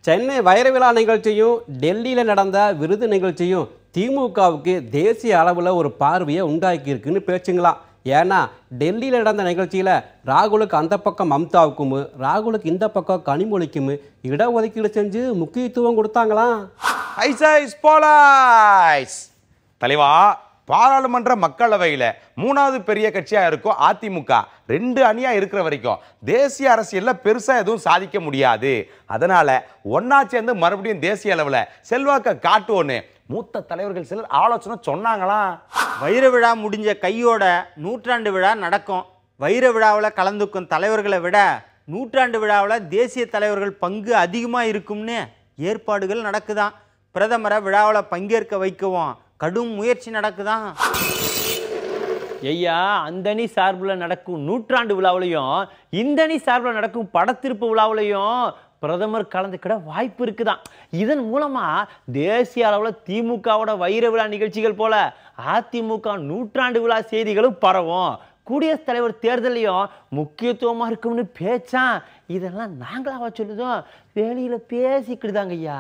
சென்னை வைர விழா நிகழ்ச்சியும் டெல்லியில் நடந்த விருது நிகழ்ச்சியும் திமுகவுக்கு தேசிய அளவில் ஒரு பார்வையை உண்டாக்கியிருக்குன்னு பேச்சுங்களாம். ஏன்னா டெல்லியில் நடந்த நிகழ்ச்சியில் ராகுலுக்கு அந்த பக்கம் மம்தாவுக்கும் ராகுலுக்கு இந்த பக்கம் கனிமொழிக்கும் இடஒதுக்கீடு செஞ்சு முக்கியத்துவம் கொடுத்தாங்களாம். தலைவா, பாராளுமன்ற மக்களவையில் 3வது பெரிய கட்சியாக இருக்கும் அதிமுக 2 அணியாக இருக்கிற வரைக்கும் தேசிய அரசியலில் பெருசாக எதுவும் சாதிக்க முடியாது. அதனால ஒன்னா சேர்ந்து மறுபடியும் தேசிய அளவில் செல்வாக்க காட்டுவோன்னு மூத்த தலைவர்கள் சிலர் ஆலோசனை சொன்னாங்களாம். வைர விழா முடிஞ்ச கையோட நூற்றாண்டு விழா நடக்கும். வைர விழாவில் கலந்துக்கும் தலைவர்களை விட நூற்றாண்டு விழாவில் தேசிய தலைவர்கள் பங்கு அதிகமாக இருக்கும்னு ஏற்பாடுகள் நடக்குதான். பிரதமரை விழாவில் பங்கேற்க வைக்கவும் கடும் முயற்சி நடக்குதான். ஐயா, அந்த அணி சார்பில் நடக்கும் நூற்றாண்டு விழாவிலையும் இந்த அணி சார்பில் நடக்கும் படத்திருப்பு விழாவிலையும் பிரதமர் கலந்துக்கிட வாய்ப்பு இருக்குதான். இதன் மூலமா தேசிய அளவில் திமுகவோட வைர விழா நிகழ்ச்சிகள் போல அதிமுக நூற்றாண்டு விழா செய்திகளும் பரவும். குடியரசுத் தலைவர் தேர்தலையும் முக்கியத்துவமா இருக்கும்னு பேச்சான். இதெல்லாம் நாங்களாவா சொல்லுதோம், வெளியில பேசிக்கிட்டுதாங்க ஐயா.